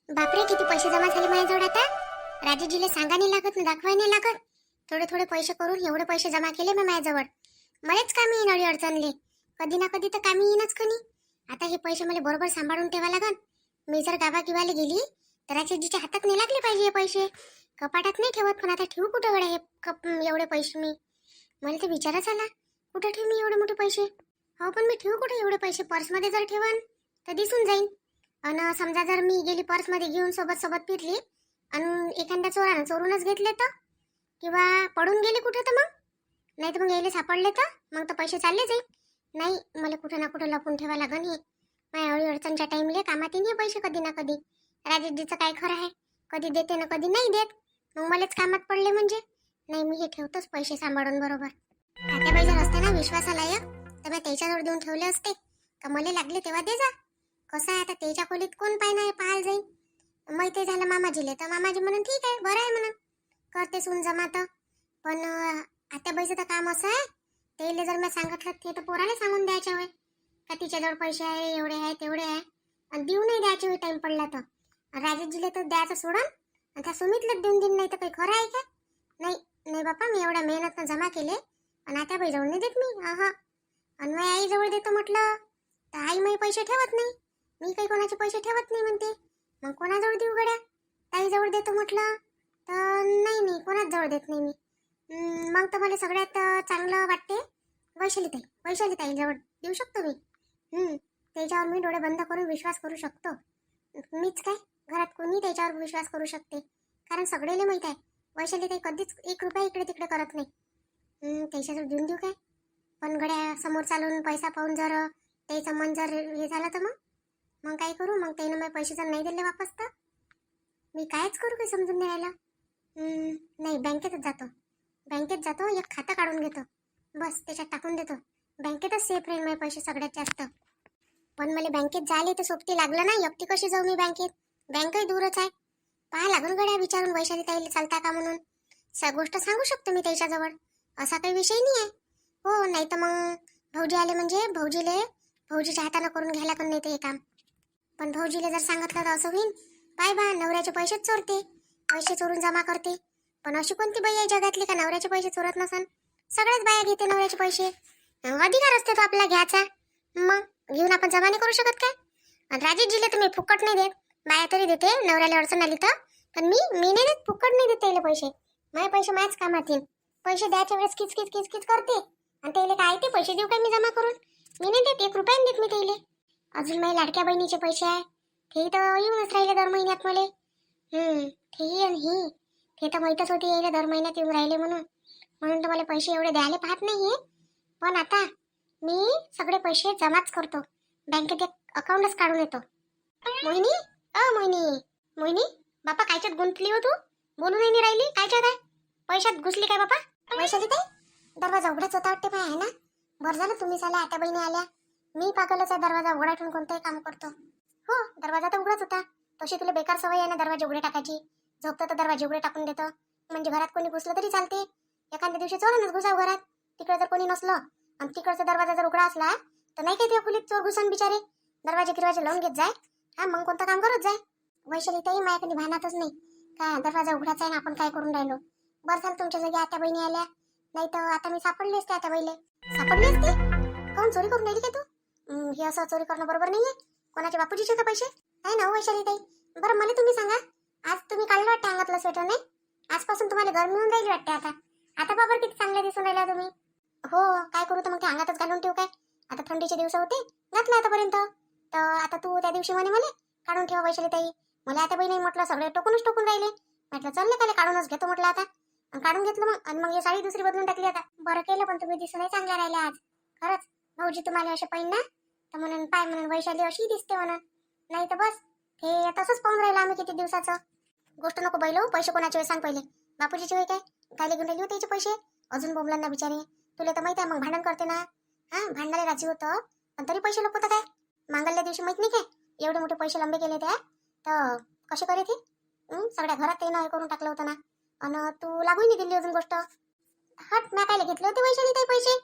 बापरे, किती पैसे जमा झाले माझ्याजवळ आता. राजूजीला सांगा नाही लागत ना, दाखवाय नाही लागत. थोडे थोडे पैसे करून एवढे पैसे जमा केले मी माझ्याजवळ. मलाच कामी येईन अडी अडचणले. कधी ना कधी तर कामी येईनच कणी. आता हे पैसे मला बरोबर सांभाळून ठेवा लागन. मी जर गावा किवाले गेली तर राजूजीच्या हातात नाही लागले पाहिजे हे पैसे. कपाटात नाही ठेवत, पण आता ठेवू कुठं गड्या हे एवढे पैसे मी. मला तर विचारच आला, कुठं ठेवू मी एवढे मोठे पैसे. हो, पण मी ठेवू कुठे एवढे पैसे. पर्समध्ये जर ठेवन तर दिसून जाईन. आणि समजा जर मी गेली पर्समध्ये घेऊन सोबत सोबत फिरली आणि एखाद्या चोरानं चोरूनच घेतले तर, किंवा पडून गेले कुठे तर मग, नाही तर मग यायला सापडले तर मग तर पैसे चालले जाईल. नाही, मला कुठं ना कुठं लपून ठेवा लागन. हे माझ्या अडी अडचणच्या टाईमले कामात येईन हे पैसे कधी ना कधी. राजेशजीचं काय खरं आहे, कधी देते ना कधी नाही देत. मग मलाच कामात पडले म्हणजे. नाही, मी हे ठेवतोच पैसे सांभाळून बरोबर. आता पाहिजे असते ना विश्वासालायक, तर मी त्याच्याजवळ देऊन ठेवले असते का मला लागले तेव्हा दे जा. कसं आहे आता त्याच्या खोलीत कोण पाहिजे पाहायला जाईल. माहिती झालं मामाजीले तर मामाजी म्हणून ठीक आहे, बरं आहे म्हणून करते सून जमा तर. पण आता बाईचं तर काम असं आहे, त्याला जर मी सांगितलं ते तर पोराला सांगून द्यायच्या होय का तिच्याजवळ पैसे आहे, एवढे आहे तेवढे आहे, आणि देऊ नाही द्यायचे होय टाइम पडला तर. राजेशजीले तर द्यायचं सोडून आणि त्या सुमितलाच देऊन देईन. नाही तर काही खरं आहे का. नाही नाही बापा, मी एवढ्या मेहनतनं जमा केले आणि आता बाईजवळ नाही देत मी. हा, आणि मी आईजवळ देतो म्हटलं तर आई मी पैसे ठेवत नाही. मी काही कोणाचे पैसे ठेवत नाही म्हणते. मग कोणाजवळ देऊ गड्या. ताईजवळ देतो म्हटलं तर नाही कोणाच जवळ देत नाही मी. मग तर मला सगळ्यात चांगलं वाटते वैशाली ताईजवळ देऊ शकतो मी. त्याच्यावर मी डोळे बंद करून विश्वास करू शकतो. मीच काय, घरात कोणी त्याच्यावर विश्वास करू शकते, कारण सगळेले माहीत आहे वैशाली ताई कधीच 1 रुपया इकडे तिकडे करत नाही. त्याच्याजवळ देऊन देऊ काय. पण गड्या समोर चालून पैसा पाहून जर त्याचं मन जर हे झालं तर मग काय करू. मग त्यानं मला पैसे जर नाही दिले वापस तर मी कायच करू, काही समजून नाही राहिलं. नाही, बँकेत जातो एक खातं काढून घेतो, बस त्याच्यात टाकून देतो. बँकेतच सेफ राहील माझे पैसे सगळ्यात जास्त. पण मला बँकेत जायला तर सोबती लागलं ना, एकटी कशी जाऊ मी बँकेत. बँकही दूरच आहे. पाहा लागून गड्या विचारून वैशाली ताईला चालता का म्हणून. गोष्ट सांगू शकतो मी त्याच्याजवळ, असा काही विषय नाही आहे. हो, नाही तर मग भाऊजी आले म्हणजे भाऊजीच्या हातानं करून घ्यायला पण नाही ते हे काम. पण भाऊजीला जर सांगितलं तर असं होईल, पाय बा नवऱ्याचे पैसेच चोरते, पैसे चोरून जमा करते. पण अशी कोणती बाई आहे जगातली का नवऱ्याचे पैसे चोरत नसन. सगळ्याच बाया घेते नवऱ्याचे पैसे. अधिकार असते तो आपला घ्यायचा. मग घेऊन आपण जमा नाही करू शकत काय. आणि राजेशजीला तर मी फुकट नाही देत. बाया तरी देते नवऱ्याला अडचण आली तर, पण मी नाही देत, फुकट नाही देत त्याला पैसे. माझे पैसे माझ्याच कामात येईल. पैसे द्यायच्या वेळेस किचकिच करते आणि त्याला काय ते पैसे देऊ काय मी जमा करून. मी नाही देत, 1 रुपया देत मी त्याला. अजून माझ्या लाडक्या बहिणीचे पैसे आहे, ते तर येऊनच राहिले दर महिन्यात मला. तेही आणि ही ते तर माहीतच होते यायला दर महिन्यात येऊन राहिले म्हणून तर मला पैसे एवढे द्यायला पाहत नाहीये. पण आता मी सगळे पैसे जमाच करतो, बँकेत एक अकाउंटच काढून येतो. मोहिनी बापा, कायच्यात गुंतली हो तू. बोलू नाही राहिली, कायच्यात आहे. पैशात घुसली काय बापा. वैशाली ताई, दरवाजा उघडाच होता वाटते पाय आहे ना. बरं झालं तुम्ही आल्या, आता बहिणी आल्या. मी पागलच आहे, दरवाजा उघडा ठेवून कोणतंही काम करतो. हो, दरवाजा तर उघडाच होता. तशी तुला बेकार सवय आहे ना दरवाजे उघडे टाकायची. झोपतं तर दरवाजे उघडे टाकून देतं, म्हणजे घरात कोणी घुसलं तरी चालते. एखाद्या दिवशी चोरानच घुसाव घरात, तिकडे जर कोणी नसलं आणि तिकडचा दरवाजा जर उघडा असला तर नाही काय त्या खोलीत चोर घुसन बिचारे. दरवाजे लावून घेत जाय. हा, मग कोणतं काम करत जाय. वैशाली ताई, माझ्या कधी भानातच नाही का दरवाजा उघडाचा आहे ना आपण काय करून राहिलो. बरं झालं तुमच्या जागी आता बहिणी आल्या, नाही तर आता मी सापडली असते. आता बहिले सापडली असते. कोण चोरी करून राहिली का तू. हे असं चोरी करणं बरोबर नाहीये. कोणाच्या बापूजीचे का पैसे आहे ना वैशाली ताई. बरं मला तुम्ही सांगा, आज तुम्ही काढलं वाटतं अंगातलं स्वेटर नाही. आजपासून तुम्हाला गरमी होऊन राहिली वाटते. आता बाबा किती चांगल्या दिसून राहिल्या तुम्ही. हो, काय करू तर मग ते अंगातच घालून ठेवू काय. आता थंडीचे दिवस होते, घातलं आतापर्यंत. तर आता तू त्या दिवशी मला काढून ठेवा वैशाली ताई. मला आता बहिणी म्हटलं सगळे टोकून राहिले. म्हटलं चालले त्याला काढूनच घेतो म्हटलं आता. काढून घेतलं मग, आणि मग ही साडी दुसरी बदलून टाकली आता. बरं केलं, पण तुम्ही दिसूनही चांगल्या राहिल्या आज. खरंच भाऊजी तुम्हाला असे पाहिजे ना, तर म्हणून पाय म्हणून वैशाली अशी दिसते म्हणून. नाही तर बस हे तसंच पाहून राहिलं आम्ही किती दिवसाचं. गोष्ट नको बैलो. पैसे कोणाचे सांग पहिले. बापूजीचे होय काय, गायले घेऊन राहिली होते त्याचे पैसे. अजून बोंबलांना बिचारे. तुला तर माहिती आहे मग भांडण करते ना. भांडणाला राजी होतं पण तरी पैसे लपवतं काय. मांगल्या दिवशी माहित नाही काय एवढे मोठे पैसे लंबे केले त्या, तर कसे करे ते. सगळ्या घरात ते हे करून टाकलं होतं ना. आणि तू लागून नाही दिली अजून गोष्ट. हट, मी कायले घेतले होते वैशाली ताई पैसे.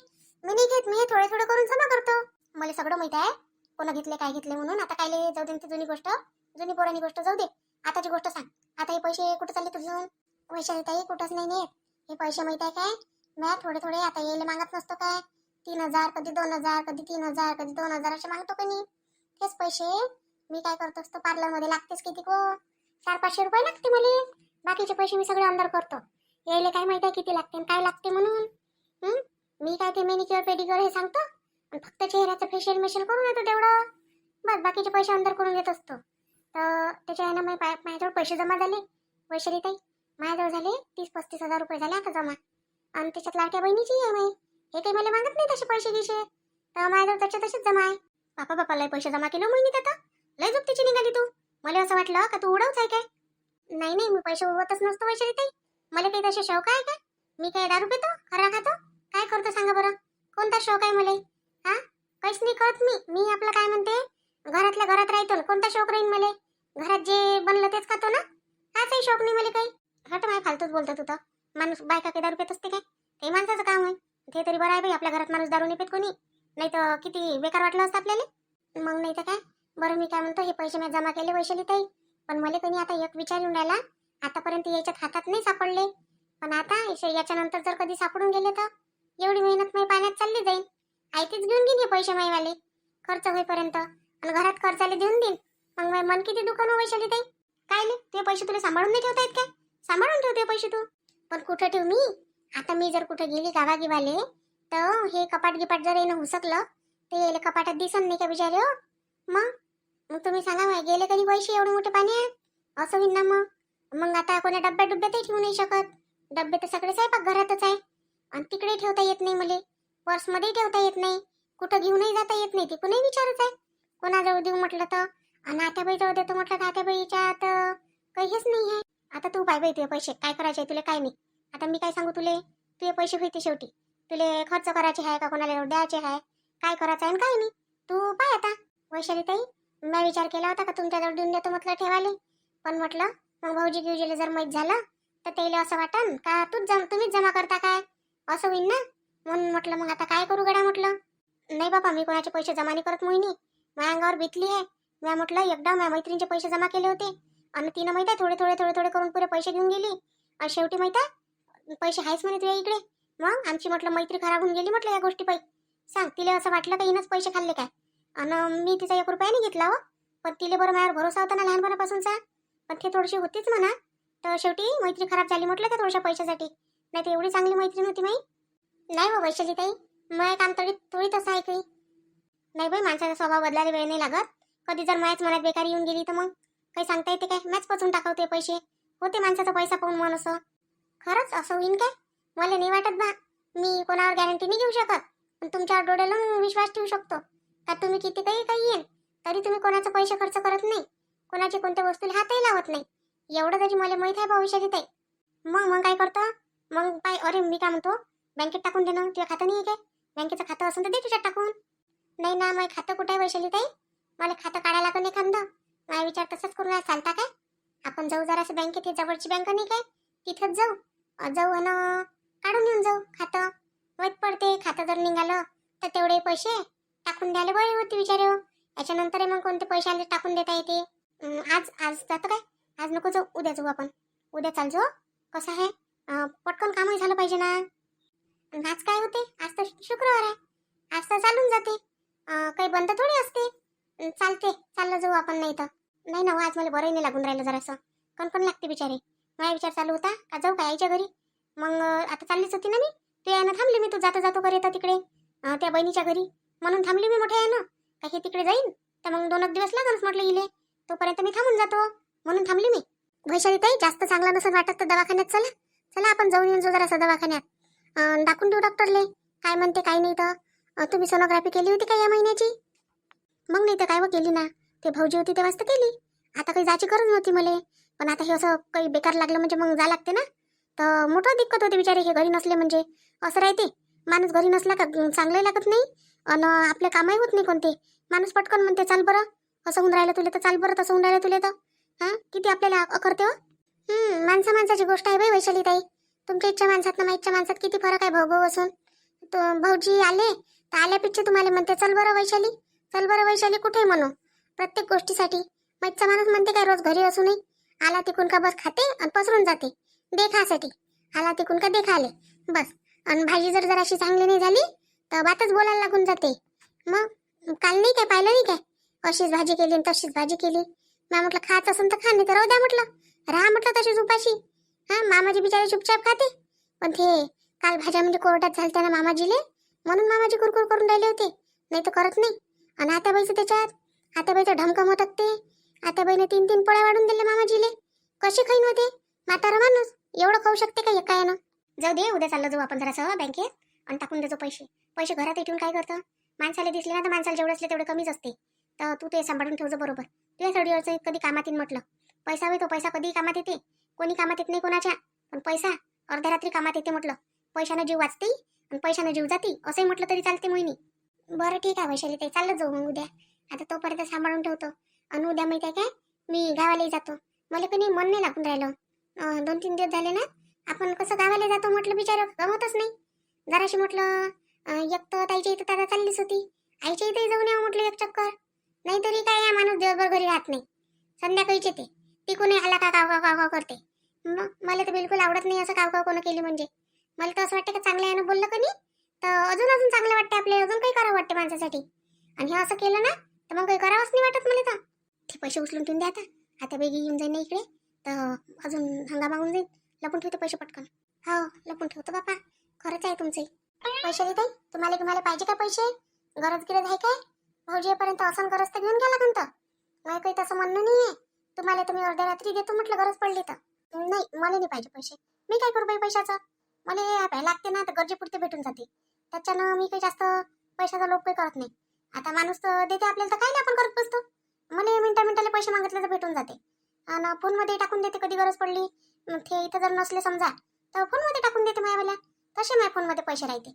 मी नाही घेत, मी थोडे करून जमा करतो. मला सगळं माहित आहे कोण घेतले काय घेतले म्हणून. आता कायले जाऊ दे ती जुनी गोष्ट, जुनी पुराणी गोष्ट जाऊ दे. आताची गोष्ट सांग. आता हे पैसे कुठे चालले तुझून? वैशाली ताई कुठंच नाही नेत. हे पैसे माहित आहे काय, मी थोडे थोडे आता यायला मागत नसतो काय. 3,000 कधी 2,000 कधी 3,000 कधी 2,000 असे मागतो का नाही. तेच पैसे मी काय करतो असतो, पार्लर मध्ये लागतेच किती को 400-500 रुपये लागते मला. बाकीचे पैसे मी सगळे अंदर करतो. यायला काय माहित आहे किती लागते काय लागते म्हणून. मी काय ते मेनिक्युअर पेडिक्युअर हे सांगतो आणि फक्त चेहऱ्याचं फेशियल मेशियल करून येतो तेवढं बस. बाकीचे पैसे अंदर करून घेत असतो. तर त्याच्या ह्यानं माझ्याजवळ पैसे जमा झाले वैशाली ताई. माझ्याजवळ झाले 30-35 हजार रुपये झाले आता जमा. आणि त्याच्यात लाट्या बहिणीची आहे मी. हे काही मला मागत नाही तसे पैसे गिसे. तर माझ्याजवळ त्याच्या तसेच जमा आहे. बापा लय पैसे जमा केले महिन्यात आता. लय जुप्तीची निघाली तू. मला असं वाटलं का तू उडवच आहे काय. नाही मी पैसे उडवतच नसतो वैशाली ताई. मला काही तसे शौक आहे का. मी काय दारू पितो खरा खातो काय करतो सांगा बरं. कोणता शौक आहे मला. हा काहीच नाही करत मी आपलं काय म्हणते घरातल्या घरात राहतो. कोणता शौक राहील मला. घरात जे बनलं तेच खातो ना. हाचही शौक नाही मला काही. हट माय फालतूच बोलतो तू तर. माणूस बायका काही दारू पित असते काय. ते माणसाचं काम आहे. ते तरी बरं आहे बाई, आपल्या घरात माणूस दारू नाही पित कोणी. नाही तर किती बेकार वाटलं असतं आपल्याला. मग नाही तर काय. बरं मी काय म्हणतो, हे पैसे मी जमा केले वैशाली ताई. पण मला कोणी आता एक विचार येऊन राहिला. आतापर्यंत याच्यात हातात नाही सापडले. पण आता याच्यानंतर जर कधी सापडून गेले तर एवढी मेहनत मी पाण्यात चालली जाईल. आयतेच घेऊन घेईन हे पैसे माईवाले खर्च होईपर्यंत. आणि घरात खर्चाला देऊन देईन. मग माझं मन किती दुकान वैशाली ताई. काय नाही ते पैसे तुला सांभाळून नाही ठेवता येत काय. सांभाळून ठेवते पैसे तू. पण कुठं ठेव मी. आता मी जर कुठे गेली गावागिवाले तर हे कपाट गिपाट जर येणं हुसकलं ते कपाटात दिसन नाही का बिचारे हो. मग तुम्ही सांगा मग गेले कधी पैसे एवढे मोठे पाण्यात असं होईन ना. मग आता कोणा डब्यातही ठेवू नाही शकत. डब्बे तर सगळे स्वयंपाक घरातच आहे. आणि तिकडे ठेवता येत नाही मला. पर्समध्ये ठेवता येत नाही. कुठं घेऊनही जाता येत नाही. तिकडूनही विचारच आहे कोणाजवळ देऊ म्हटलं तर. आणि आत्याबाईजवळ देतो म्हटलं तर आत्याबाईच्या तर काही हेच नाही आहे. आता तू पाय बाई तुझे पैसे काय करायचे तुला काय नाही. आता मी काय सांगू तुले. तुझे पैसे होते शेवटी. तुले खर्च करायचे आहे का कोणाला द्यायचे आहे काय करायचं आहे काय नाही. तू पाय आता वैशाली ताई. मी विचार केला होता का तुमच्याजवळ देऊन देतो म्हटलं ठेवाले. पण म्हटलं मग भाऊजी गिवजीला जर माहीत झालं तर त्याला असं वाटन का तुम्हीच जमा करता काय असं होईन ना. म्हणून म्हटलं मग आता काय करू गड्या म्हटलं. नाही बाबा मी कोणाचे पैसे जमा नाही करत मोहिनी. माझ्या अंगावर बेतली आहे. मी म्हटलं एकदा माझ्या मैत्रिणीचे पैसे जमा केले होते आणि तिनं माहिती आहे थोडे करून पुरे पैसे घेऊन गेली. आणि शेवटी माहिती आहे पैसे आहेच म्हणे तुझ्या इकडे. मग आमची म्हटलं मैत्री खराब होऊन गेली म्हटलं या गोष्टी पायी. सांग तिला असं वाटलं का हिनंच पैसे खाल्ले काय. आणि मी तिचा 1 रुपया नाही घेतला हो. पण तिला बरं माझ्यावर भरोसा होता ना लहानपणापासूनचा. पण ते थोडीशी होतीच म्हणा. तर शेवटी मैत्री खराब झाली म्हटलं त्या थोड्याशा पैशासाठी. नाही तर एवढी चांगली मैत्रीण होती माई. नाही हो वैशाली ताई. मग काम थोडी तसं आहे काही. नाही बाई माणसाचा स्वभाव बदलायला वेळ नाही लागत. कधी जर माझ्याच मनात बेकारी येऊन गेली तर मग काही सांगता येते काय. मॅच पचून टाकवते पैसे. होते माणसाचा पैसा पाहून मन असं. खरंच असं होईन काय मला नाही वाटत बा. मी कोणावर गॅरंटी नाही घेऊ शकत. पण तुमच्यावर डोळे लावून विश्वास ठेवू शकतो का तुम्ही किती काही येईल तरी तुम्ही कोणाचे पैसे खर्च करत नाही. कोणाची कोणत्या वस्तूला हातही लावत नाही. एवढं तरी मला माहित आहे भविष्यात ताई. मग काय करतो मग काय. अरे मी काय म्हणतो बँकेत टाकून दे ना. तुझ्या खातं नाही आहे काय. बँकेचं खातं असेल तर दे तुझ्यात टाकून. नाही ना मग खातं कुठे आहे वैशाली ताई. मला खातं काढायला लागून एखादं. माझा विचार तसंच करून चालता काय. आपण जाऊ जरासं बँकेत. ही जवळची बँक नाही काय तिथंच जाऊ आणि काढून घेऊन जाऊ खातं. माहीत पडते खातं जर निघालं तर तेवढे पैसे टाकून द्यायला बरे होते विचारे हो. याच्यानंतर मग कोणते पैसे आले टाकून देता येते. आज जातो काय. आज नको जाऊ उद्या जाऊ आपण. उद्या चाल जाऊ. कसं आहे पटकन कामही झालं पाहिजे ना. आज काय होते आज तर शुक्रवार आहे. आज तर चालून जाते. काही बंद थोडी असते. चालते चाललं जाऊ आपण. नाही तर नाही ना आज मला बरंही नाही लागून राहिलं जरासं. कणकण लागते बिचारे. माझा विचार चालू होता का जाऊ काय आईच्या घरी. मग आता चाललीच होती ना मी. ते यानं थांबली मी. तू जातो करे तर तिकडे त्या बहिणीच्या घरी म्हणून थांबली मी मोठ्या यानं. काही तिकडे जाईन तर मग 2 दिवस लागेलच म्हटलं इले. तोपर्यंत मी थांबून जातो म्हणून थांबली मी. वैशाली ताई जास्त चांगला नसेल वाटत तर दवाखान्यात चला आपण जाऊन येऊन जाऊ जरासं दवाखान्यात. दाखवून देऊ डॉक्टरले काय म्हणते काय नाही तर. तुम्ही सोनोग्राफी केली होती का या महिन्याची. मग नाही तर काय केली ना. ते भाऊजी होती तेव्हाच तर केली. आता काही जायची गरज नव्हती मला. पण आता हे असं काही बेकार लागलं म्हणजे मग जा लागते ना. तर मोठं दिक्कत होते बिचारे. हे घरी नसले म्हणजे असं राहते. माणूस घरी नसला का चांगलंही लागत नाही आणि आपले कामही होत नाही कोणते. माणूस पटकन म्हणते चाल बरं असं होऊन राहिलं तुला तर चाल बरं तसं होऊन राहिलं तुला तर. हां किती आपल्याला करते हो. माणसाची गोष्ट आहे बाई वैशाली ताई. तुमच्या इच्छा माणसात ना माझ्या माणसात किती फरक आहे भाऊ असून. तो भाऊजी आले तर आल्यापेक्षा तुम्हाला म्हणते चल बरं वैशाली कुठे म्हणू प्रत्येक गोष्टीसाठी. मागचा माणूस म्हणते काय रोज घरी असू नये. आला तिकून का बस खाते आणि पसरून जाते देखासाठी. आला तिकून का देखाले बस. आणि भाजी जर जराशी चांगली नाही झाली तर बातच बोलायला लागून जाते. मग काल नाही काय पाहिलं नाही काय, अशीच भाजी केली आणि तशीच भाजी केली. मी म्हटलं खायचं असेल तर खा, नाही तर राहू द्या म्हटलं, राहा म्हटलं तशीच उपाशी. हा मामाजी बिचारे चुपचाप खाते. पण ते काल भाज्या म्हणजे कोरड्यात झालत्या ना मामाजीले, म्हणून मामाजी कुरकुर करून राहिले होते, नाही तर करत नाही. आणि आत्याबाईचं त्याच्यात आत्याबाईचं ढमकम होतात ते. आत्याबाईने 3-3 पोळ्या वाढून दिले मामाजीले. कशी खाईन होते म्हातारा माणूस, एवढं खाऊ शकते का एका यानं. जाऊ दे, उद्या चाललो जाऊ आपण जरासं बँकेत आणि टाकून देतो पैसे. पैसे घरात ठेवून काय करतं, माणसाला दिसले ना तर माणसाला जेवढे असले तेवढे कमीच असते. तर तू ते सांभाळून ठेवजो बरोबर. तुझ्या थोडी कधी कामात येईन म्हटलं. पैसा होय तो पैसा कधी कामात येते, कोणी कामात येत नाही कोणाच्या, पण पैसा अर्ध्या रात्री कामात येते म्हटलं. पैशानं जीव वाचते आणि पैशानं जीव जाते असंही म्हटलं तरी चालते मोहिनी. बरं ठीक आहे वैशाली ताई, चालत जाऊ मग उद्या. आता तोपर्यंत सांभाळून ठेवतो. आणि उद्या माहिती आहे काय, मी गावालाही जातो. मला कधी मन नाही लागून राहिलं. 2-3 दिवस झाले ना, आपण कसं गावाला जातो म्हटलं बिचारं गमतच नाही. जराशी म्हटलं एक तर ताईच्या इथं दादा चाललीच होती, आईच्या इथेही जाऊन यावं म्हटलं एक चक्कर. नाहीतरी काय या माणूस दिवसभर घरी राहत नाही, संध्याकाळीच येते. तिकूनही आला का काव काव काव करते. मग मला तर बिलकुल आवडत नाही असं काव काव कोण केली म्हणजे. मला तर असं वाटतं का चांगल्या यानं बोललं का नाही तर अजून अजून चांगलं वाटतं आपल्याला, अजून काही करावं वाटतं माणसासाठी. आणि हे असं केलं ना तर मग काही करावंच नाही वाटत मला. तर ते पैसे उचलून ठेवून द्या आता. आता बेगी येऊन जाईन ना इकडे तर अजून हंगामा होऊन जाईल. लपून ठेवते पैसे पटकन. हो लपून ठेवतो बापा, खरंच आहे तुमचंही. पैसे देते तुम्हाला पाहिजे का पैसे, गरज गिरज आहे काय. भाऊजीपर्यंत असं गरज तर घेऊन घ्या लागून. तर नाही काही तसं म्हणणं नाही आहे तुम्हाला, तुम्ही अर्ध्या रात्री देतो म्हटलं गरज पडली तर. नाही मला नाही पाहिजे पैसे, मी काय करू बाई पैशाचं. मला लागते ना तर गरजेपुरते भेटून जाते, त्याच्यानं मी काही जास्त पैशाचा लोभ काही करत नाही. आता माणूस तर देते आपल्याला तर काय नाही आपण करत बसतो. मला मिनिटाला पैसे मागितले तर भेटून जाते. आणि फोनमध्ये टाकून देते कधी गरज पडली. ते इथं जर नसले समजा तर फोनमध्ये टाकून देते माझ्यावाल्या. तसे माझ्या फोनमध्ये पैसे राहते,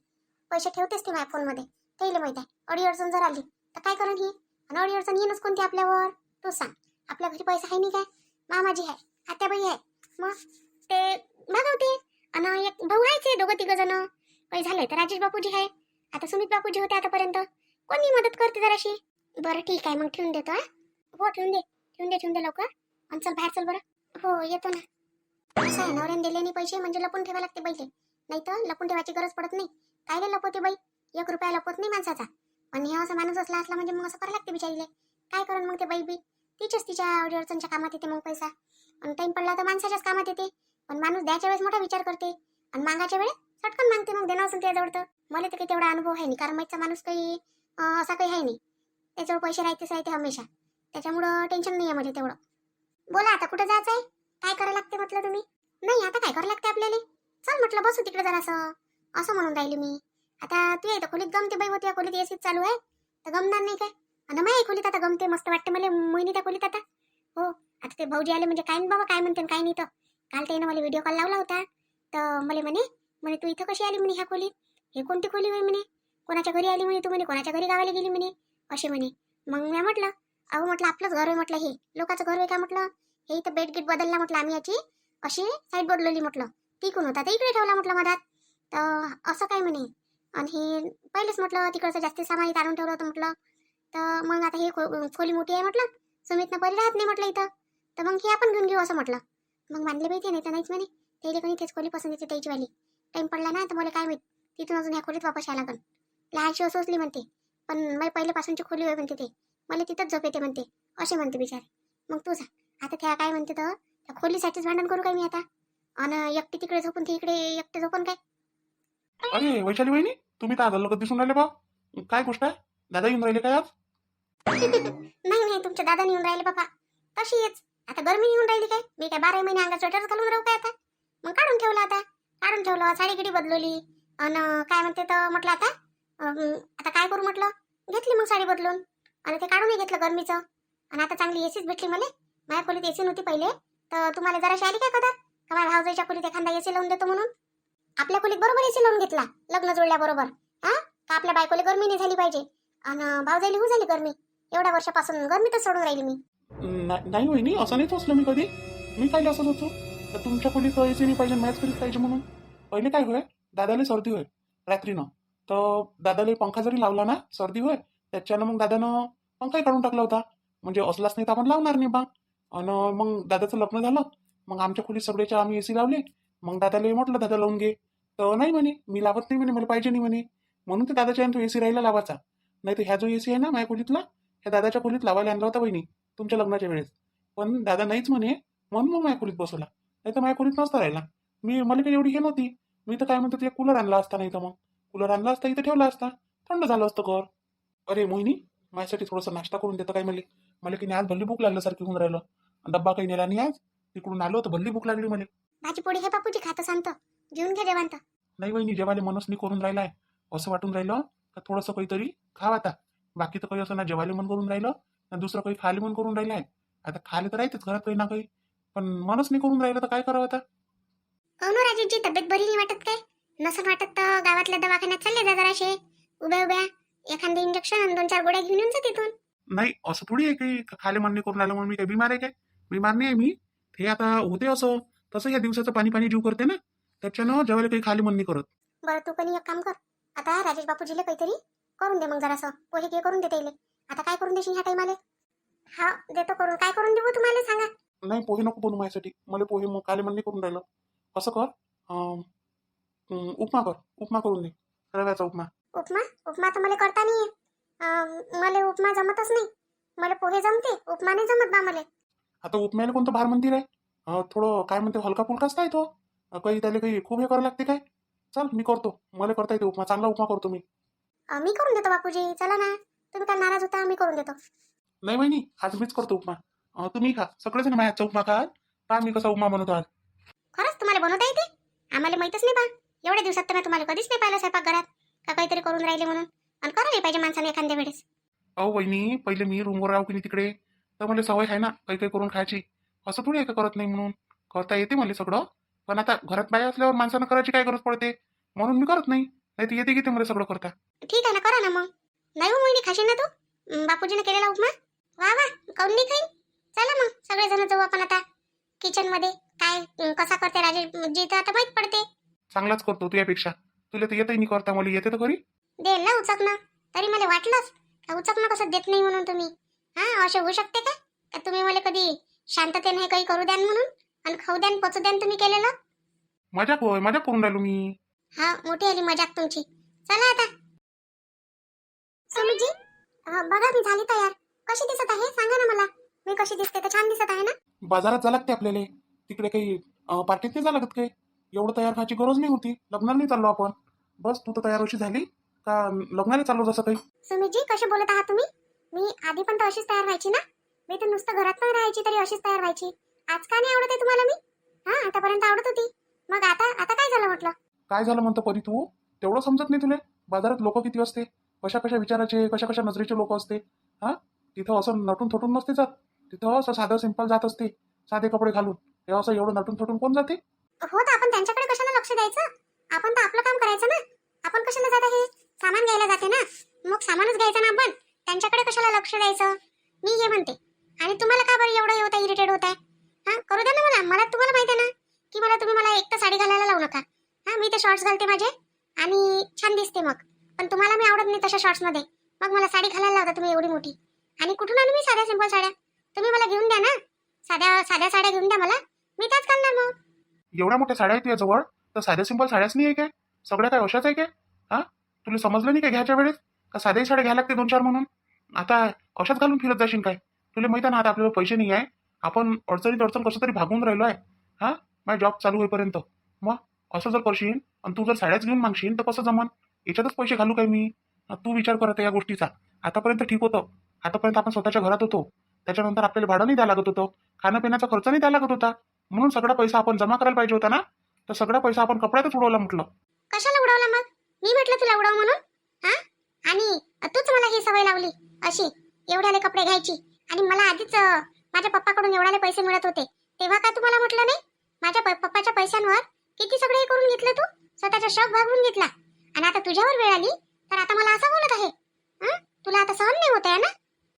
पैसे ठेवतेच ते माझ्या फोनमध्ये. त्याला माहित आहे अडी अडचण जर आली तर काय करण ही. आणि अडी अडचण येणच कोणती आपल्यावर, तू सांग. आपल्या घरी पैसा आहे नाही काय, मामाजी आहे, आत्याबाई आहे, मग ते मागवते. आणि एक भाऊ आहेच, 2-3 जण. काही झालंय तर राजेश बापूजी आहे, आता सुमित बापूजी होते आतापर्यंत, कोणी मदत करते जराशी. बरं ठीक आहे मग ठेवून देतो. हो ठेवून दे लवकर. आणि चल बाहेर चल बरं. हो येतो ना. असं आहे नवऱ्याने दिले नाही पैसे म्हणजे लपून ठेवा लागते पहिले, नाही तर लपून ठेवायची गरज पडत नाही. काय लपवते बाई, 1 रुपया लपवत नाही माणसाचा. पण हे असं माणूस असला म्हणजे मग असं करायला लागते बिचारीले. काय करण मग ते बाई बी तिच्याच तिच्या अडचणच्या कामात येते मग पैसा. आणि टाइम पडला तर माणसाच्याच कामात येते. पण माणूस द्यायच्या वेळेस मोठा विचार करते आणि मागायच्या वेळेस चटकन मागते. मग देणं असेल त्याजवळ तर मला तर काही तेवढा अनुभव आहे नाही, कारण माहीतचा माणूस काही असा काही आहे नाही. त्याच्यावर पैसे राहते हमेशा, त्याच्यामुळं टेन्शन नाही आहे मला तेवढं. बोला आता कुठं जायचं आहे, काय करायला लागते म्हटलं तुम्ही. नाही आता काय करायला लागते आपल्याला, चल म्हटलं बसू तिकडे जरासं, असं म्हणून राहिली मी. आता तू येतं खोलीत गमते बाई, होती खोलीत एसीच चालू आहे तर गमणार नाही काय. आणि माझ्या खोलीत आता गमते, मस्त वाटते मला मोहिनी त्या खोलीत आता. हो आता ते भाऊजी आले म्हणजे काय बाबा काय म्हणते काय नाही. तर काल त्यानं मला व्हिडिओ कॉल लावला होता तर मला म्हणे तू इथं कशी आली म्हणे ह्या खोलीत, हे कोणती खोली होई म्हणे, कोणाच्या घरी आली म्हणे तू, म्हणे कोणाच्या घरी गावाला गेली म्हणे असे म्हणे. मग मी म्हटलं अहो म्हटलं आपलंच घर आहे म्हटलं, हे लोकांचं घर आहे का म्हटलं. हे इथं बेड गिट बदलला म्हटलं आम्ही, याची अशी साईड बदलवली म्हटलं, ती कोण होता तर इकडे ठेवला म्हटलं मधात. तर असं काय म्हणे. आणि हे पहिलेच म्हटलं तिकडचं जास्त सामान आणून ठेवलं होतं म्हटलं. तर मग आता हे खोली मोठी आहे म्हटलं, सुमितनं पहिले राहत नाही म्हटलं इथं, तर मग हे आपण घेऊन घेऊ असं म्हटलं. मग मानले बाई ते नाही तर नाहीच म्हणे, त्याला कोणी तेच खोली पसंत येते त्याची वाली. टाइम पडला ना तर मला काय माहित तिथून अजून ह्या खोलीत वापस यायला लागल. लहानशी असोचली म्हणते, पण माझी पहिल्यापासूनची खोली होय म्हणते ते, मला तिथंच झोप येते म्हणते असे म्हणते बिचारे. मग तू सांग आता त्या काय म्हणते तर त्या खोलीसाठीच भांडण करू काय मी आता. आणि एकटी तिकडे झोपून ती इकडे एकटे झोपून काय. अरे वैशाली वहिनी, तुम्ही तर आज लगत दिसून राहिले बा. काय गोष्ट आहे, दादा येऊन राहिले काय आज. नाही तुमच्या दादाने येऊन राहिले बाबा, कशी येच आता गरमी येऊन राहिली काय, मी काय 12 महिने अंगात स्वेटर घालून राहू काय आता. मग काढून ठेवलं साडी गिडी बदलवली. आणि काय म्हणते तर म्हटलं आता काय करू म्हटलं, घेतली मग साडी बदलून आणि ते काढूनही घेतलं गरमीचं. आणि आता चांगली एसीच भेटली मला. माझ्या खोलीत एसी नव्हती पहिले, तर तुम्हाला जराशी आली काय कदर का माझ्या भावजाईच्या खोलीत एखादा एसी लावून देतो म्हणून. आपल्या खोलीत बरोबर एसी लावून घेतला लग्न जोडल्याबरोबर. हा का आपल्या बायकोला गरमी नाही झाली पाहिजे आणि भावजाईला हो झाली गरमी. एवढ्या वर्षापासून गरमीतच सोडून राहिली मी. नाही वहिनी, असं नाही सोचलं मी कधी. मी पाहिलं असं होतो तर तुमच्या खोलीत एसी नाही पाहिजे माझ्याच खोलीत पाहिजे म्हणून. पहिले काय होय, दादाला सर्दी होय रात्रीनं, तर दादाला पंखा जरी लावला ना सर्दी होय, त्याच्यानं मग दादानं पंखाही काढून टाकला होता. म्हणजे असलाच नाही तर आपण लावणार नाही बा. आणि मग दादाचं लग्न झालं. मग आमच्या खोलीत सगळ्याच्या आम्ही एसी लावले. मग दादाला म्हटलं दादा लावून घे. तर नाही म्हणे, मी लावत नाही म्हणे, मला पाहिजे नाही म्हणे. म्हणून तर दादाच्या तो एसी राहिला लावायचा. नाही तर ह्या जो एसी आहे ना माझ्या खोलीतला, ह्या दादाच्या खोलीत लावायला आणला होता बहिणी तुमच्या लग्नाच्या वेळेस. पण दादा नाहीच म्हणे, म्हणून मग माझ्या खोलीत बसवला. नाही तर माझ्या खोलीत नसता राहिला. मला काही एवढी हे नव्हती. मी तर काय म्हणतो ते कूलर आणला असता. नाही तर मग कूलर आणला असता, इथं ठेवला असता, थंड झालं असतं घर. अरे मोहिनी, माझ्यासाठी थोडंसं नाश्ता करून देतं काय? मला मला की नाही आज भल्ली भूक लागल्यासारखी होऊन राहिलं. डब्बा काही नेला नाही आज. तिकडून आलो तर भल्ली भूक लागली मला. भाजी पोळी हे बापूजी खातं सांगतो, घेऊन घ्या जेवण तर. नाही वहिनी, जेवायला मनच नाही करून राहिलाय. असं वाटून राहिलं का थोडंसं काहीतरी खाव आता. बाकी तर काही असं ना जेवायला मन करून राहिलं ना दुसरं काही खाली मन करून राहिलंय. आता खाले तर राहतेच घरात काही ना काही, पण मनच नाही करून राहिलं तर काय करावं आता. हो ना राजेशजी, तब्येत बरी नाही वाटत काय? नसन वाटत तर गावातल्या दवाखान्यात चालले जा जराशे, उभ्या उभ्या एखादं इंजेक्शन आणि 2-4 गोळ्या घेऊन येऊन जा तिथून. नाही असं थोडी आहे की खाले मन नाही करून राहिलं म्हणून मी काही बिमार आहे काय? बिमार नाही आहे मी. हे आता होते असं तसं या दिवसाचं पाणी पाणी जीव करते ना, त्याच्यानं जेवायला काही खाली मन नाही करत. बरं तू कधी एक काम कर, आता राजेश बापूजीला काहीतरी करून दे मग जरासं पोहे घे करून देता येईल. आता काय करून देशील ह्या टाइमाले? हा देतो करून, काय करून देऊ तुम्हाला सांगा. नाही पोहे नको बनवू माझ्यासाठी, मला पोहे मग खाली मन नाही करून राहिलं. असं कर, उपमा कर, उपमा करून दे, रव्याचा उपमा. उपमा? उपमा तर मला करता नाही येत. मला उपमा जमतच नाही. मला पोहे जमते, उपमा नाही जमत बा मला. आता उपम्याला कोणतं भार मंदिर आहे? थोडं काय म्हणते हलका फुलकाच काय तो, काही त्याला काही खूप हे करावं लागते काय? चल मी करतो, मला करता येते उपमा, चांगला उपमा करतो मी. मी करून देतो बापूजी, चला ना. तुम्ही काय नाराज होता? मी करून देतो. नाही वहिनी, आज मीच करतो उपमा. तुम्ही खा, सगळेजण माझ्या हातचा उपमा खा. पहा मी कसा उपमा बनवतो आज. खरंच तुम्हाला बनवता येते? आम्हाला माहीतच नाही बा. एवढ्या दिवसात तर मी तुम्हाला कधीच नाही पाहिलं स्वयंपाक घरात का काहीतरी करून राहिले म्हणून. आणि करायला पाहिजे माणसाने एखाद्या वेळेस. अहो वहिनी, पहिले मी रूमवर राहू की नाही तिकडे, तर मला सवय आहे ना काही काही करून खायची. असं थोडी आहे का करत नाही म्हणून, करता येते मला सगळं. पण आता घरात बाया असल्यावर माणसानं करायची काय गरज पडते, म्हणून मी करत नाही. नाही तर येते की ते मला सगळं करता. ठीक आहे ना, करा ना मग. नाही हो मोहिनी, खाशील ना तू बापूजीने केलेला उपमा? वा वा, काऊन नाही खाईन. चला मग सगळेजण जाऊ आपण आता किचन मध्ये. काय कसा करते राजेश जी तर आता माहित पडते. चांगलाच करतो तुझ्यापेक्षा. तुला तर येतही नाही करता, मला येते तर खरी. देईल ना उचकणं. तरी मला वाटलंच का उचकणं कसं देत नाही म्हणून तुम्ही. हा असे होऊ शकते का तुम्ही मला कधी शांततेने हे काही करू द्यान म्हणून आणि खाऊ द्यान पचू द्यान तुम्ही केलेलं. मजाक होय, मजाक करून राहिलो मी. हा मोठी आली मजाक तुमची. चला आता सुमीजी, बघा मी झाली तयार. कशी दिसत आहे सांगा ना मला. मी कशी दिसते तर छान दिसत आहे ना? बाजारात जा लागते आपल्याला, तिकडे काही पार्टीत नाही जा लागत काय. एवढं तयार व्हायची गरज नाही होती, लग्नाला नाही चाललो आपण. बस तू तर तयार अशी झाली का लग्नाला चाललो जसं काही. सुमीजी कशी बोलत आहात तुम्ही? मी आधी पण तर अशीच तयार व्हायची ना. मी तर नुसतं घरात पण राहायची तरी अशीच तयार व्हायची. आज का नाही आवडत आहे तुम्हाला मी? हा आतापर्यंत आवडत होती, मग आता आता काय झालं म्हटलं? काय झालं म्हणतो परी तू? तेवढं समजत नाही तुला? बाजारात लोक किती असते, कशा कशा विचाराचे, कशा कशा नजरेचे लोक असते. हा तिथं असं नटून थोटून नसते जात. तिथं असं साधं सिंपल जात असते, साधे कपडे घालून. हे असं एवढं नटून थोटून कोण जाते? हो तर आपण त्यांच्याकडे कशाला लक्ष द्यायचं? आपण तर आपलं काम करायचं ना. आपण कशाला जात आहे? सामान घ्यायला जाते ना, मग सामानच घ्यायचं ना आपण. त्यांच्याकडे कशाला लक्ष द्यायचं? मी हे म्हणते. आणि तुम्हाला का बरं एवढं होता इरिटेट होत आहे? हा करू द्या ना मला. मला तुम्हाला माहिती आहे ना की मला एक तर साडी घालायला लावू नका. हा मी ते शॉर्ट्स घालते माझे आणि छान दिसते मग. पण तुम्हाला मी आवडत नाही तशा शॉर्ट्स मध्ये. मग मला साडी घालायला लावता तुम्ही एवढी मोठी. आणि कुठून आणू मी साध्या सिंपल साड्या? तुम्ही मला घेऊन द्या ना, साध्या साध्या साड्या घेऊन द्या मला. मी त्याच घालणार मग. एवढ्या मोठ्या साड्या आहेत तुझ्या जवळ, तर साध्या सिंपल साड्याच नाही आहे काय? सगळ्या काय अशाच आहे काय? हा तुला समजलं नाही काय घ्यायच्या वेळेस का साध्याही साड्या घ्यायला लागते 2-4 म्हणून? आता अशाच घालून फिरत जाशील काय? तुला माहिती आहे ना आता आपल्याला पैसे नाही आहे. आपण अडचणीत अडचण कसं तरी भागून राहिलो आहे. हा माझा जॉब चालू होईपर्यंत. मग असं जर करशील आणि तू जर साड्याच घेऊन मागशील तर कसं जमन? याच्यातच पैसे घालू काय मी? तू विचार करत आहे या गोष्टीचा. आतापर्यंत ठीक होतं. आतापर्यंत आपण स्वतःच्या घरात होतो, त्याच्यानंतर आपल्याला भाडं नाही द्यायला लागत होतं, खाण्यापिण्याचा खर्च नाही द्यायला लागत होता. म्हणून सगळा पैसा आपण जमा करायला पाहिजे होता ना. तर सगळा पैसा आपण कपड्यातच उडवला म्हटलं. कशाला उडवला मग? मी म्हटलं तुला उडव म्हणून? हा आणि तूच मला ही सवय लावली अशी एवढ्याले कपडे घ्यायची. आणि मला आधीच माझ्या पप्पाकडून एवढ्याले पैसे मिळत होते, तेव्हा का तुम्हाला म्हटलं नाही? माझ्या पप्पाच्या पैशांवर किती सगळे हे करून घेतलं तू, स्वतःचा शौक भागवून घेतला. आणि आता तुझ्यावर वेळ आली तर आता मला असं बोलत आहे? तुला आता सहन नाही होत आहे ना?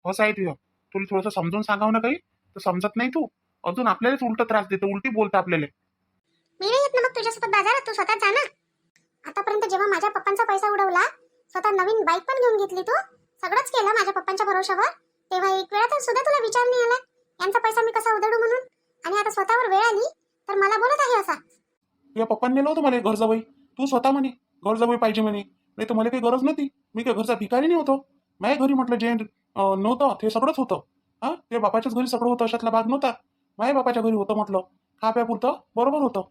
असं आहे तुझं. तुला थोडंसं समजून सांगावं ना काही, तर समजत नाही तू. अजून आपल्यालाच उलट त्रास देतो, उलटी बोलतं आपल्याला. मी नाही येत ना मग तुझ्यासोबत बाजारात. तू स्वतः जा ना. आतापर्यंत जेव्हा माझ्या पप्पांचा पैसा उडवला, स्वतः नवीन बाईक पण घेऊन घेतली तू, सगळंच केलं माझ्या पप्पांच्या भरोशावर, तेव्हा एक वेळा तर सुद्धा तुला विचार नाही आला यांचा पैसा मी कसा उधळू म्हणून. आणि आता स्वतःवर वेळ आली तर मला बोलत आहे असा. या पप्पांनी नेलं होतं मला घर जावई. तू स्वतः म्हणे घर जावई पाहिजे म्हणे, नाही तर मला काही गरज नव्हती. मी काही घरचा भिकारी नाही होतो. माझ्या घरी म्हटलं जे नव्हतं ते सगळंच होतं. हा, ते बापाच्याच घरी सगळं होतं, अशातला भाग नव्हता. माझ्या बापाच्या घरी होतं म्हटलं, खा प्यापुरतं बरोबर होतं.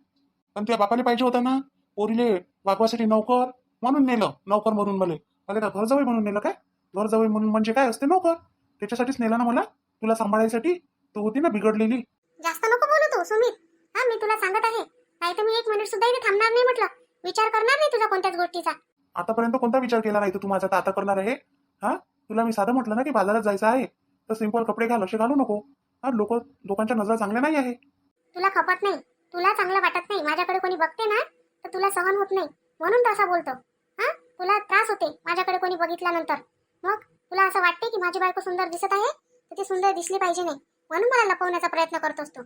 पण त्या बापाला पाहिजे होतं ना पोरीले वागवासाठी नोकर, म्हणून नेलं. नोकर म्हणून मला का घर जावई म्हणून नेलं काय? घर जावई म्हणून म्हणजे काय असते नोकर, त्याच्यासाठीच नेलं ना मला, तुला सांभाळायसाठी. तू होती ना बिघडलेली. जास्त नको बोलू तू सुमित. हा, मी तुला सांगत आहे, नाही तर मी 1 मिनिट सुद्धा इथे थांबणार नाही म्हटलं. विचार करणार नाही तुझ्या कोणत्याच गोष्टीचा. आतापर्यंत कोणता विचार केला नाही तर तू माझा आता करणार आहे? हा, तुला मी साधं म्हटलं ना की बाजारात जायचं आहे तर सिंपल कपडे घाल, असे घालू नको. हा, लोकांच्या नजरा चांगल्या नाही आहे. तुला खपत नाही, तुला चांगलं वाटत नाही. माझ्याकडे कोणी बघते ना तर तुला सहन होत नाही, म्हणून तसा बोलतो. हा, तुला त्रास होते माझ्याकडे कोणी बघितल्यानंतर. मग तुला असं वाटते की माझी बायको सुंदर दिसत आहे तर ती सुंदर दिसली पाहिजे नाही, म्हणून मला लपवण्याचा प्रयत्न करतोस तू.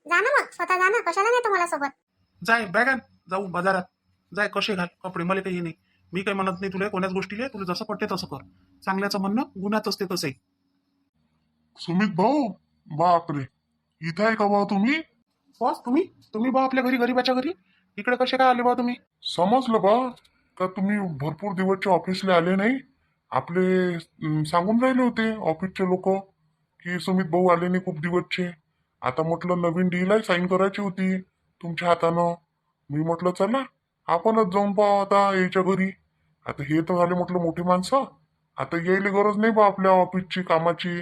जा ना मग, स्वतः जा ना, कशाला नेतो मला सोबत. जाय बॅगान जाऊ बाजारात, जाय कसे घाल कपडे, मला काही नाही. मी काही म्हणत नाही तुला कोणाच गोष्टीले, तुला जसं पडते तसं कर. चांगल्याचं म्हणणं गुन्हाच असते तसंही. सुमित भाऊ, बापरे, इथे आहे का बा तुम्ही? बस तुम्ही बा आपल्या घरी, गरीबाच्या घरी इकडे कसे काय आले बा तुम्ही? समजलं बा का तुम्ही भरपूर दिवसच्या ऑफिसला आले नाही. आपले सांगून राहिले होते ऑफिसचे लोक की सुमित भाऊ आले नाही खूप दिवसचे. आता म्हटलं नवीन डील आहे, साईन करायची होती तुमच्या हातानं. मी म्हटलं चला आपणच जाऊन पाहू आता यायच्या घरी. आता हे तर झाले म्हटलं मोठी माणसं, आता यायला गरज नाही बा आपल्या ऑफिसची कामाची,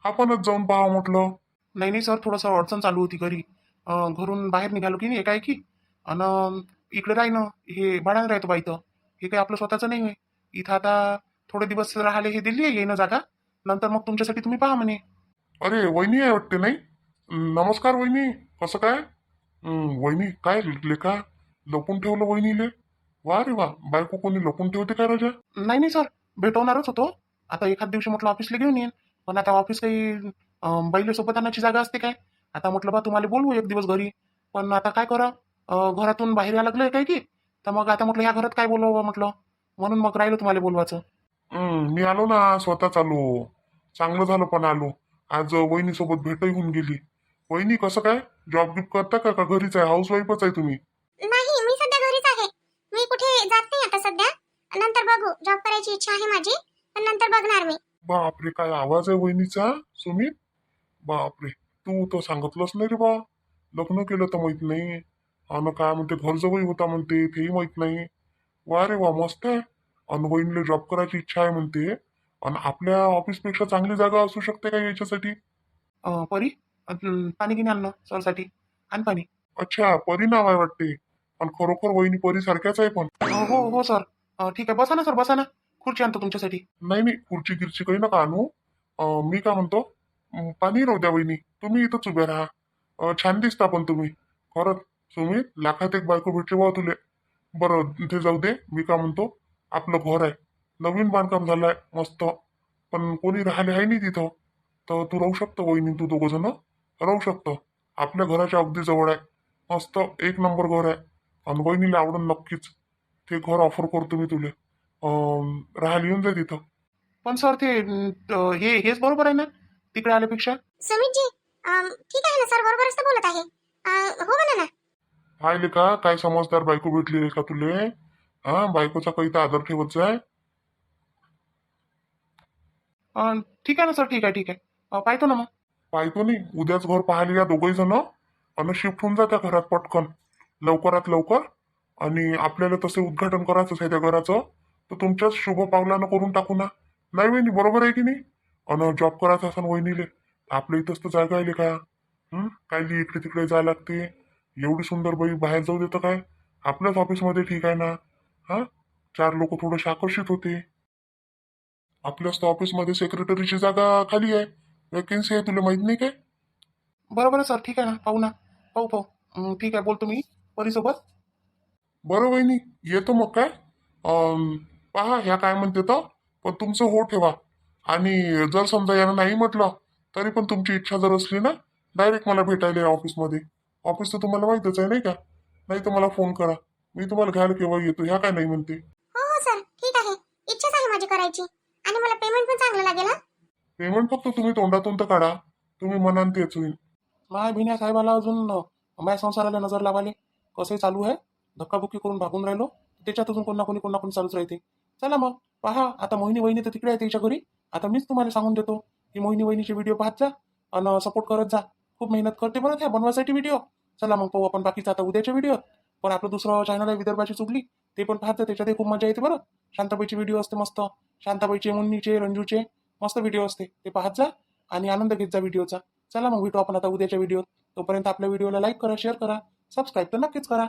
आपणच जाऊन पाहा म्हटलं. नाही सर, थोडंसं अडचण चालू होती घरी. घरून बाहेर निघालो की नाही एकाएकी, आणि इकडे राहिनं हे भाड्यानं राहतो बा इथं. हे काही आपलं स्वतःचं नाही आहे. इथं आता थोडे दिवस राहिले, हे दिली आहे येणं जागा. नंतर मग तुमच्यासाठी तुम्ही पहा म्हणे. अरे वहिनी आहे वाटते नाही? नमस्कार वहिनी, कसं काय? वहिनी काय लेखा लपून ठेवलं वहिनीले? वा रे वा, बायको कोणी लपून ठेवते काय राजा? नाही सर, भेटवणारच होतो. आता एखाद दिवशी म्हटलं ऑफिसला घेऊन येईन, पण आता ऑफिस काही बैले सोबत आणण्याची जागा असते काय? आता म्हटलं बा तुम्हाला बोलवू एक दिवस घरी, पण आता काय करा, घरातून बाहेर यायला लागलोय काय की, तर मग आता म्हटलं ह्या घरात काय बोलवावं म्हटलं, म्हणून मग राहिलो तुम्हाला बोलवायचं. मी आलो ना, स्वतःच आलो. चांगलं झालं पण आलो. आज वहिनी सोबत भेटही होऊन गेली. वहिनी कसं काय, जॉब गिप करता का का घरीच आहे, हाऊस वाईफच आहे तुम्ही? नाही, मी सध्या घरीच आहे. मी कुठे जात नाही आता सध्या. नंतर बघू, जॉब करायची इच्छा आहे माझी, पण नंतर बघणार मी. बापरे, काय आवाज आहे वहिनीचा सुमित. बापरे, तू तर सांगितलंच नाही रे बा. लग्न केलं तर माहित नाही, आणि काय म्हणते घर जवळ होता म्हणते तेही माहित नाही. वा रे वा, मस्त आहे. अन वहिनीला जॉब करायची इच्छा आहे म्हणते, आणि आपल्या ऑफिसपेक्षा चांगली जागा असू शकते का याच्यासाठी? परी, पाणी घेऊन आणलं सरसाठी, आण पाणी. अच्छा, परी नाव आहे वाटते. पण खरोखर वहिनी परी सारख्याच आहे पण. हो सर. ठीक आहे, बसा ना सर, बसा ना. खुर्ची आणतो तुमच्यासाठी. नाही नाही, खुर्ची गिरची काही नका आणू. मी काय म्हणतो, पाणी राहू द्या वहिनी, तुम्ही इथंच उभे राहा. छान दिसता पण तुम्ही खरंच. सुमित, लाखात एक बायको भेटली बा तुले. बरं ते जाऊ दे. मी काय म्हणतो, आपलं घर आहे, नवीन बांधकाम झालंय मस्त, पण कोणी राहिले आहे नाही तिथं. तर तू राहू शकतो वहिनी, तू दोघं जण राहू शकतो. आपल्या घराच्या अगदी जवळ आहे, मस्त 1 नंबर घर आहे. आणि वहिनीला आवडून नक्कीच. ते घर ऑफर करतो मी तुले. राहायला येऊन जाय तिथं. पण सर ते हेच बरोबर आहे ना तिकडे आल्यापेक्षा? सुमितजी, ठीक आहे ना सर, बरोबरच तर बोलत आहे. हो म्हणा ना. पाहिले का काय समजदार बायको भेटली का तुले? हा, बायकोचा काही तर आदर ठेवत जाय. ठीक आहे ना सर, ठीक आहे. पाहतो ना मग. पाहतो नाही, उद्याच घर पाहायला या दोघही जण, आणि शिफ्ट होऊन जा त्या घरात पटकन, लवकरात लवकर. आणि आपल्याला तसे उद्घाटन करायचंच आहे त्या घराचं, तर तुमच्याच शुभ पावलानं करून टाकू ना. नाही वहिनी, बरोबर आहे की नाही? आणि जॉब करायचा असं वहिनीले, आपल्या इथंच तर जागा आहे का? काय इकडे तिकडे जायला लागते? एवढी सुंदर बाई बाहेर जाऊ देतं काय? आपल्याच ऑफिसमध्ये ठीक आहे ना. हा, 4 लोक थोडेसे आकर्षित होते. आपल्याच तर ऑफिसमध्ये सेक्रेटरीची जागा खाली आहे, वॅकेन्सी आहे, तुला माहित नाही काय? बरोबर आहे सर, ठीक आहे ना, पाहू ना. पाहू. ठीक आहे, बोलतो मी परीसोबत. बरं वहिनी, येतो मग काय. पहा ह्या काय म्हणते तर, पण तुमचं हो ठेवा. आणि जर समजा यानं नाही म्हटलं तरी पण तुमची इच्छा जर असली ना, डायरेक्ट मला भेटायला या ऑफिसमध्ये. ऑफिस तर तुम्हाला माहीतच आहे नाही का? नाही तर मला फोन करा, मी तुम्हाला घ्यायला केव्हा येतो. ह्या काय नाही म्हणते. हो सर, ठीक आहे. इच्छाच आहे माझी करायची, आणि मला पेमेंट पण चांगलं लागेल. पेमेंट फक्त तुम्ही तोंडातून तर काढा, तुम्ही म्हणाल तेच होईल. माय भिन्या साहेबाला अजून माय संसाराला नजर लावाले कसंही चालू आहे, धक्काबुक्की करून भागून राहिलो, त्याच्यात अजून कोणा कोणी चालूच राहते. चला मग पहा, आता मोहिनी वहिनी तर तिकडे आहे त्याच्या घरी. आता मीच तुम्हाला सांगून देतो की मोहिनी वहिनीचे व्हिडिओ पाहत जा आणि सपोर्ट करत जा. खूप मेहनत करते बरं त्या बनवायसाठी व्हिडिओ. चला मग पाहू आपण बाकीचं आता उद्याच्या व्हिडिओ. पण आपलं दुसरं चॅनल आहे विदर्भाची चुगली, ते पण पाहत जा, त्याच्यातही खूप मजा येते बरं. शांताबाईचे व्हिडिओ असते मस्त, शांताबाईचे, मुन्नीचे, रंजूचे मस्त व्हिडिओ असते, ते पाहत जा आणि आनंद घेत जा व्हिडिओचा. चला मग भेटू आपण आता उद्याच्या व्हिडिओत. तोपर्यंत आपल्या व्हिडिओला लाईक करा, शेअर करा, सबस्क्राईब तर नक्कीच करा.